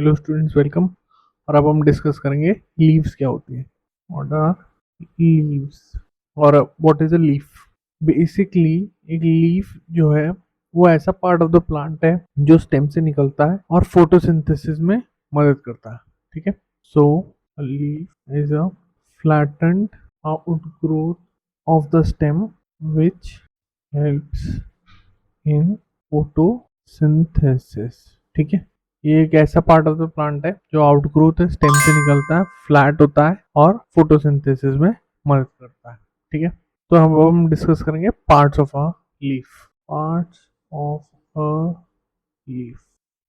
Hello students, welcome. और अब हम डिस्कस करेंगे लीव्स क्या होती है। व्हाट आर लीव्स और what is a leaf. Basically एक लीफ जो है वो ऐसा पार्ट ऑफ द प्लांट है जो स्टेम से निकलता है और फोटोसिंथेसिस में मदद करता है। ठीक है, so leaf is a flattened outgrowth of the stem which helps in photosynthesis. ठीक है, ये एक ऐसा पार्ट ऑफ द प्लांट है जो आउटग्रोथ है, स्टेम से निकलता है, फ्लैट होता है और फोटोसिंथेसिस में मदद करता है। ठीक है, तो हम डिस्कस करेंगे parts of a leaf. Parts of a leaf,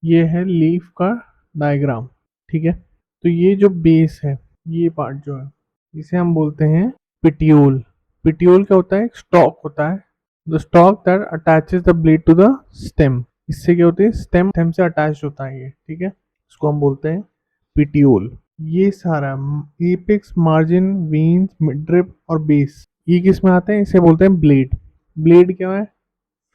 ये है लीफ का डायग्राम। ठीक है, तो ये जो बेस है, ये पार्ट जो है इसे हम बोलते हैं पिटियोल। पिटियोल क्या होता है? एक स्टॉक होता है, the stalk that attaches the blade to the stem. इससे क्या होती है? स्टेम से अटैच होता है ये। ठीक है, इसको हम बोलते हैं पिटियोल। ये सारा एपेक्स, मार्जिन, वेन्स, मिडरिप और बेस, ये किस में आते हैं? इसे बोलते हैं ब्लेड। ब्लेड क्या है?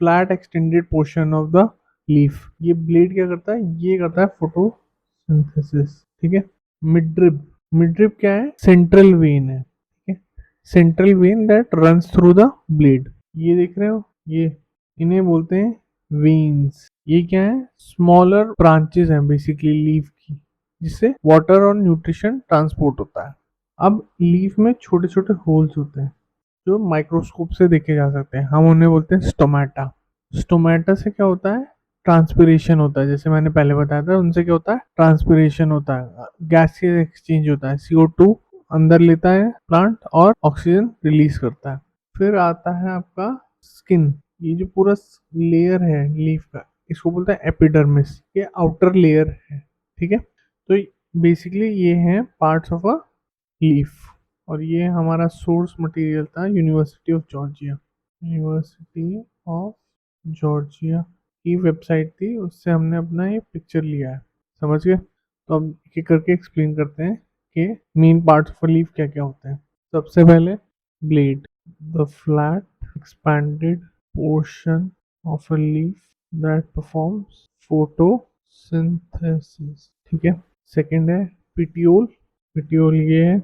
Flat extended portion of the leaf. ये ब्लेड क्या करता है? ये करता है फोटोसिंथेसिस। ठीक है, मिडरिप, मिडरिप क्या है? सेंट्रल वेन है। ठीक है, central vein that runs through the blade. ये देख रहे हो, ये इन्हें बोलते हैं वेन्स। ये क्या है? स्मॉलर ब्रांचेस हैं बेसिकली लीफ की, जिससे वाटर और न्यूट्रिशन ट्रांसपोर्ट होता है। अब लीफ में छोटे छोटे होल्स होते हैं जो माइक्रोस्कोप से देखे जा सकते हैं, हम उन्हें बोलते हैं स्टोमेटा। स्टोमेटा से क्या होता है? ट्रांसपिरेशन होता है। जैसे मैंने पहले बताया था, उनसे क्या होता है? ट्रांसपिरेशन होता है, गैसियस एक्सचेंज होता है। CO2 अंदर लेता है प्लांट और ऑक्सीजन रिलीज करता है। फिर आता है आपका स्किन। ये जो पूरा लेयर है लीफ का, इसको बोलते हैं एपिडर्मिस। ये आउटर लेयर है। ठीक है, तो बेसिकली ये है पार्ट्स ऑफ अ लीफ। और ये हमारा सोर्स मटेरियल था university of Georgia. University of Georgia की वेबसाइट थी, उससे हमने अपना ये पिक्चर लिया है। समझ गए? तो अब एक एक करके एक्सप्लेन करते हैं कि मेन पार्ट्स ऑफ लीफ क्या क्या होते हैं। सबसे पहले blade, the flat expanded portion of a leaf that performs photosynthesis. ठीक है, सेकंड है पिटियोल। पिटियोल ये है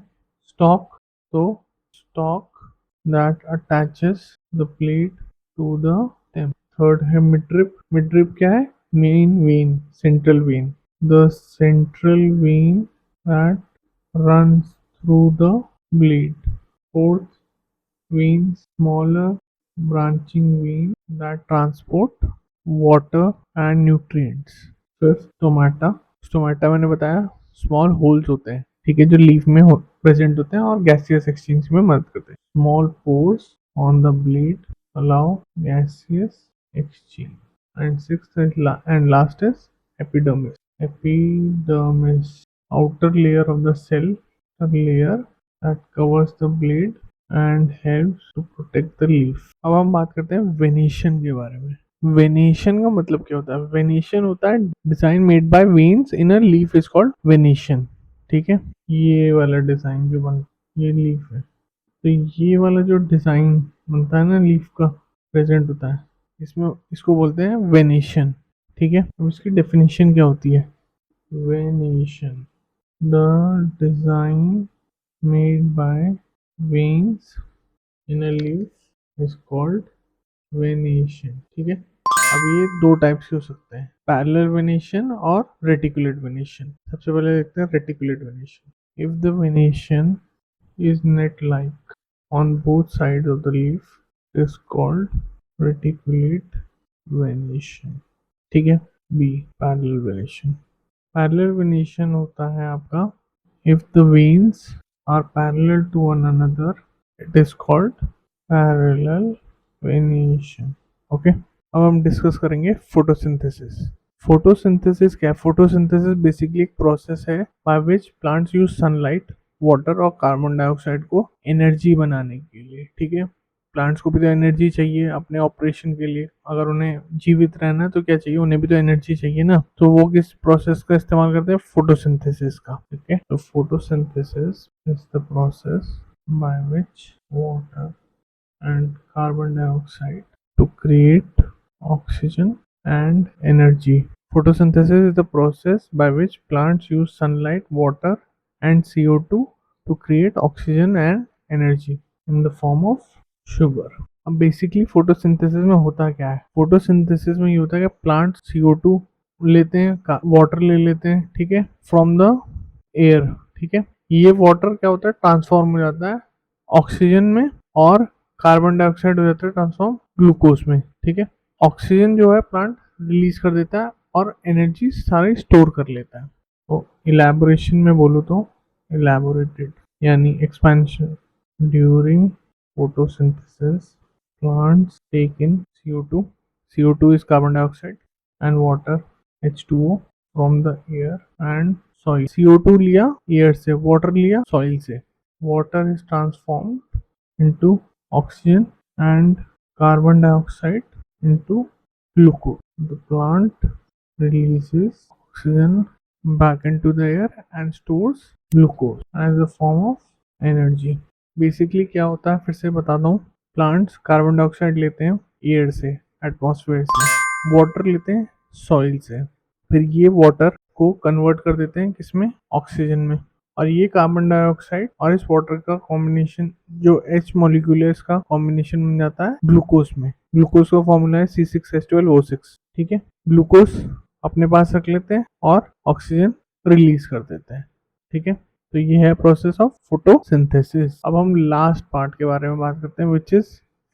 स्टॉक, तो stalk that attaches the plate to the stem. Third है मिडरिप। मिडरिप क्या है? Main vein, central vein, the central vein that runs through the blade. Fourth, veins, smaller branching vein that transport water and nutrients. Fifth, stomata. Stomata मैंने बताया small holes होते हैं, ठीक है, जो लीफ में प्रेजेंट होते हैं और गैसियस एक्सचेंज में मदद करते हैं। Small pores on the blade allow gaseous exchange. And sixth and last is epidermis. Epidermis, outer layer of the cell, the layer that covers the blade and helps to protect the leaf। अब हम बात करते हैं venation के बारे में। Venation का मतलब क्या होता है? वेनेशन होता है design made by veins in a leaf is called venation. ठीक है, ये वाला डिजाइन जो बन, ये लीफ है, तो ये वाला जो डिजाइन बनता है ना लीफ का, प्रेजेंट होता है इसमें, इसको बोलते हैं वेनेशन। ठीक है, अब इसकी डेफिनेशन क्या होती है? Venation, the design made by veins in a leaf is called venation। ठीक है, अब ये दो टाइप से हो सकते हैं, पैरेलल वेनेशन और रेटिकुलेट वेनेशन। सबसे पहले देखते हैं reticulate venation. If the venation is net like on both sides of the leaf it is called reticulate venation। ठीक है, B parallel venation. Parallel venation होता है आपका if the veins are parallel to one another it is called parallel venation। Okay, अब हम discuss करेंगे photosynthesis. Photosynthesis क्या है? फोटोसिंथेसिस बेसिकली एक प्रोसेस है by which plants use sunlight, water और कार्बन डाइऑक्साइड को एनर्जी बनाने के लिए। ठीक है, प्लांट्स को भी तो एनर्जी चाहिए अपने ऑपरेशन के लिए। अगर उन्हें जीवित रहना है तो क्या चाहिए? उन्हें भी तो एनर्जी चाहिए ना। तो वो किस प्रोसेस का इस्तेमाल करते हैं? फोटोसिंथेसिस का। ठीक है, तो photosynthesis is the process by which water and carbon dioxide to create oxygen and energy Photosynthesis is the process by which plants use sunlight, water, and CO2 to create oxygen and energy in the form of sugar. अब basically photosynthesis में होता क्या है? Photosynthesis में ये होता है कि प्लांट CO2 लेते हैं, वाटर ले लेते हैं, ठीक है, फ्रॉम द एयर, ठीक है। ये वाटर क्या होता है, ट्रांसफॉर्म हो जाता है ऑक्सीजन में, और कार्बन डाइऑक्साइड हो जाता है ट्रांसफॉर्म ग्लूकोज में, ठीक है। ऑक्सीजन जो है प्लांट रिलीज कर देता है और एनर्जी सारी स्टोर कर लेता है। तो इलेबोरेशन में बोलूँ तो इलेबोरेटेड यानी expansion during photosynthesis plants take in CO2 is carbon dioxide and water H2O from the air and soil। CO2 लिया एयर से, वाटर लिया सॉइल से, water is transformed into oxygen and carbon dioxide into glucose। The plant releases oxygen back into the air and stores glucose as a form of energy। Basically क्या होता है फिर से बताता हूँ। प्लांट्स कार्बन डाइऑक्साइड लेते हैं एयर से, एटमॉस्फेयर से, वाटर लेते हैं सॉइल से, फिर ये वाटर को कन्वर्ट कर देते हैं किसमें, ऑक्सीजन में, और ये कार्बन डाइऑक्साइड और इस वाटर का कॉम्बिनेशन जो H मॉलिक्यूल है इसका कॉम्बिनेशन बन जाता है ग्लूकोज में। ग्लूकोज का फॉर्मूला है C6H12O6, ठीक है। ग्लूकोज अपने पास रख लेते हैं और ऑक्सीजन रिलीज कर देते हैं, ठीक है। तो ये है प्रोसेस ऑफ फोटोसिंथेसिस। अब हम लास्ट पार्ट के बारे में बात करते हैं विच इज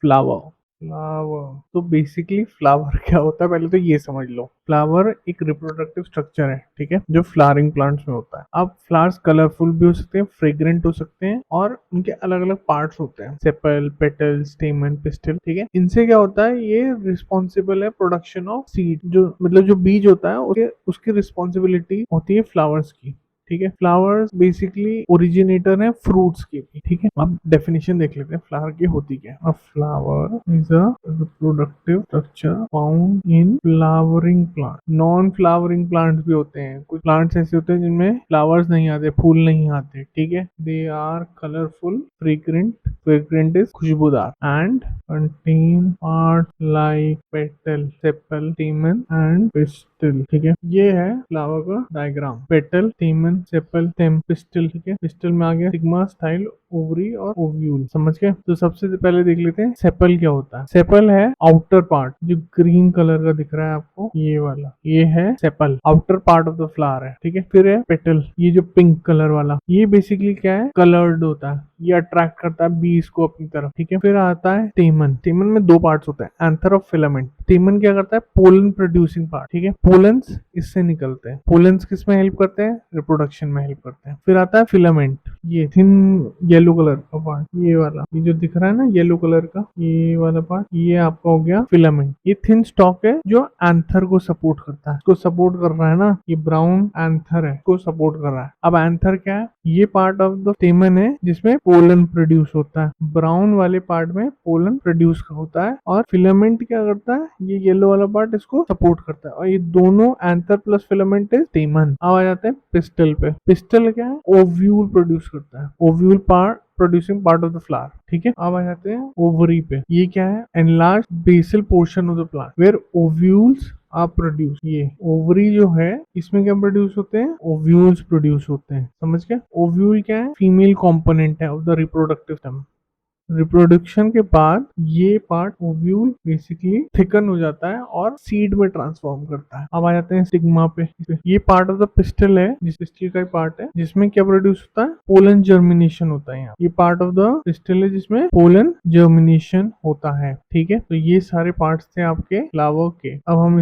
फ्लावर। फ्लावर तो बेसिकली फ्लावर क्या होता है पहले तो ये समझ लो। फ्लावर एक रिप्रोडक्टिव स्ट्रक्चर है, ठीक है, जो फ्लावरिंग प्लांट्स में होता है। अब फ्लावर्स कलरफुल भी हो सकते हैं, फ्रेग्रेंट हो सकते हैं, और उनके अलग अलग पार्ट्स होते हैं, सेपल, पेटल, स्टेमन, पिस्टल, ठीक है। इनसे क्या होता है, ये रिस्पॉन्सिबल है प्रोडक्शन ऑफ सीड, जो मतलब जो बीज होता है उसकी रिस्पॉन्सिबिलिटी होती है फ्लावर्स की, ठीक है। फ्लावर्स बेसिकली ओरिजिनेटर है फ्रूट्स के भी, ठीक है। अब डेफिनेशन देख लेते हैं फ्लावर की होती क्या है। अ flower is a reproductive structure found in flowering plant. Non flowering plants भी होते हैं, कुछ प्लांट्स ऐसे होते हैं जिनमें फ्लावर्स नहीं आते, फूल नहीं आते, ठीक है। They are colourful, fragrant is खुशबूदार, and contain part like petal, sepal, stamen and pistil, ठीक है। ये है फ्लावर का diagram. Petal, stamen, sepal, stem, pistil, ठीक है। पिस्टल में आ गया स्टिग्मा, स्टाइल, ओवरी और ओव्यूल, समझ गए। तो सबसे पहले देख लेते हैं सेपल क्या होता है। सेपल है आउटर पार्ट, जो ग्रीन कलर का दिख रहा है आपको, ये वाला, ये है sepal, outer part of the flower है, ठीक है। फिर है पेटल, ये जो पिंक कलर वाला, ये बेसिकली क्या है, कलर्ड होता है, ये अट्रैक्ट करता है बीज को अपनी तरफ, ठीक है। फिर आता है स्टेमन। स्टेमन में दो पार्ट्स होते हैं, एंथर और फिलामेंट। स्टेमन क्या करता है, पोलन प्रोड्यूसिंग पार्ट, ठीक है। पोलन्स इससे निकलते हैं। पोलन्स किस में हेल्प करते हैं, रिप्रोडक्शन में हेल्प करते हैं। फिर आता है फिलामेंट, ये थिन येलो कलर का पार्ट, ये वाला, ये जो दिख रहा है ना येलो कलर का, ये वाला पार्ट, ये आपका हो गया फिलामेंट। ये थिन स्टॉक है जो एंथर को सपोर्ट करता है, इसको सपोर्ट कर रहा है ना, ये ब्राउन एंथर है, को सपोर्ट कर रहा है। अब एंथर क्या है, ये पार्ट ऑफ द स्टेमन है जिसमें पोलन प्रोड्यूस होता है। ब्राउन वाले पार्ट में पोलन प्रोड्यूस होता है, और फिलामेंट क्या करता है, ये येलो वाला पार्ट इसको सपोर्ट करता है, और ये दोनों एंथर प्लस फिलामेंट इज स्टेमन। अब आ जाते हैं पिस्टल पे। पिस्टल क्या है, ओव्यूल प्रोड्यूस करता है, ovule part producing part of the flower, ठीक है। अब आ जाते हैं ओवरी पे। ये क्या है, enlarged basal portion of the plant where ovules are produce. ये ओवरी जो है इसमें क्या प्रोड्यूस होते हैं, ओव्यूल्स प्रोड्यूस होते हैं, समझ गए। ओव्यूल क्या है, फीमेल कंपोनेंट है of the reproductive system. Reproduction के बाद ये पार्ट ओव्यूल बेसिकली थिकन हो जाता है और सीड में ट्रांसफॉर्म करता है। अब आ जाते हैं स्टिग्मा पे। ये पार्ट ऑफ द पिस्टल है, जिस पिस्टल का पार्ट है जिसमें क्या प्रोड्यूस होता है, पोलन जर्मिनेशन होता है। यहाँ ये पार्ट ऑफ द पिस्टल है जिसमें पोलन जर्मिनेशन होता है, ठीक है। तो ये सारे पार्ट्स थे आपके फ्लावर के। अब हम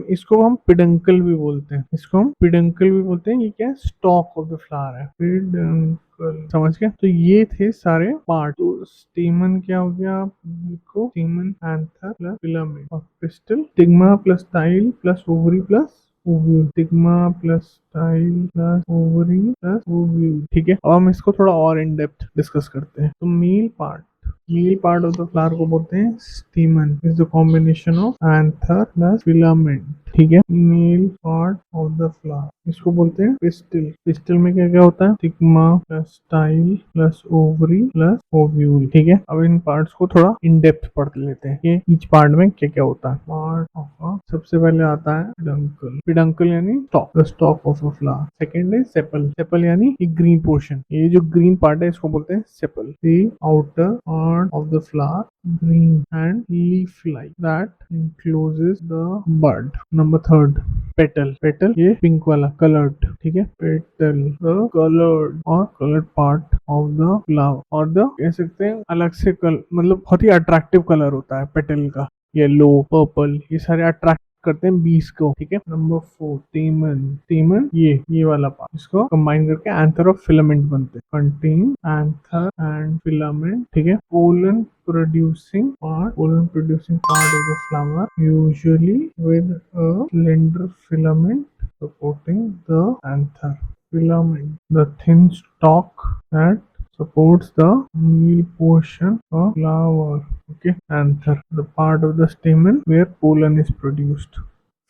इसको हम पिडंकल भी बोलते हैं, इसको हम पिडंकल भी बोलते हैं। ये क्या है, स्टॉक ऑफ द फ्लावर है, पिडंकल, समझ गए। तो ये थे सारे पार्ट। तो स्टेमन क्या हो गया, आप देखो, स्टेमन, एंथर प्लस फिलामेंट, और pistol, stigma plus style plus ovary plus ovule, stigma plus style plus ovary plus ovule, ठीक है। अब हम इसको थोड़ा और इन डेप्थ डिस्कस करते हैं। तो male part of the flower को बोलते हैं स्टेमन, is the combination of anther plus filament, ठीक है। Male part of the flower इसको बोलते हैं पिस्टल। पिस्टल में क्या क्या होता है, stigma plus style plus ovary plus ovule, ठीक है। अब इन पार्ट्स को थोड़ा इन डेप्थ पढ़ लेते हैं कि ईच पार्ट में क्या क्या होता है। पार्ट ऑफ अ सबसे पहले आता है पिडंकल। पिडंकल यानी stock, the stock of a flower. Second है सेपल। सेपल यानी एक ग्रीन पोर्शन, ये जो ग्रीन पार्ट है इसको बोलते हैं sepal. The outer part of the flower green and leaf-like that encloses the bud. Number third, petal. Petal ये पिंक वाला colored, ठीक है। petal the colored और colored part of the flower, और the कह सकते हैं अलग से मतलब बहुत ही अट्रैक्टिव कलर होता है पेटल का। येलो, पर्पल, ये सारे अट्रैक्ट करते हैं बीज को, ठीक है। नंबर 4, तेमन। तेमन ये वाला पार्ट, इसको कंबाइन करके एंथर और फिलामेंट बनते हैं। कंटेन एंथर एंड फिलामेंट, ठीक है। pollen producing part of the flower, usually with a slender filament supporting the anther. Filament, the thin stalk that supports the male portion of flower, okay। Anther, the part of the stamen where pollen is produced।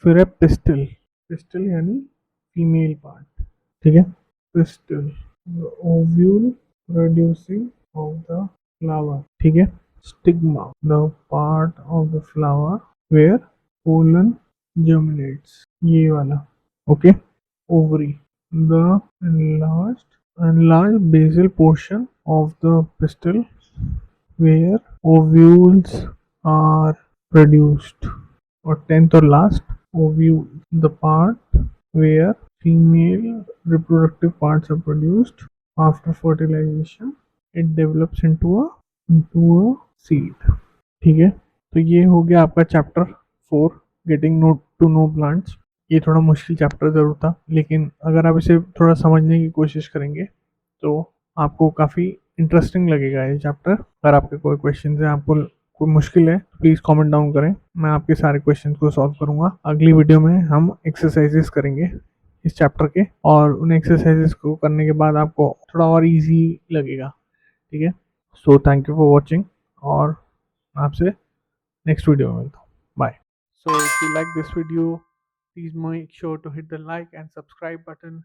फिर है pistil. Pistil यानी female part, ठीक है। Pistil, the ovule producing of the flower, ठीक है। Stigma, the part of the flower where pollen germinates, ये वाला, okay. Ovary, the enlarged basal portion of the pistil where ovules are produced। और 10th और last, ovule, the part where female reproductive parts are produced after fertilization, it develops into a seed, ठीक है। तो ये हो गया आपका chapter 4, getting to know plants. ये थोड़ा मुश्किल चैप्टर जरूर था, लेकिन अगर आप इसे थोड़ा समझने की कोशिश करेंगे तो आपको काफ़ी इंटरेस्टिंग लगेगा ये चैप्टर। अगर आपके कोई क्वेश्चन है, आपको कोई मुश्किल है, प्लीज़ कमेंट डाउन करें, मैं आपके सारे क्वेश्चन को सॉल्व करूंगा। अगली वीडियो में हम एक्सरसाइजेस करेंगे इस चैप्टर के, और उन एक्सरसाइजेस को करने के बाद आपको थोड़ा और इजी लगेगा, ठीक है। So thank you for watching, और आपसे नेक्स्ट वीडियो में मिलता हूँ। Bye. So if you like this video, please make sure to hit the like and subscribe button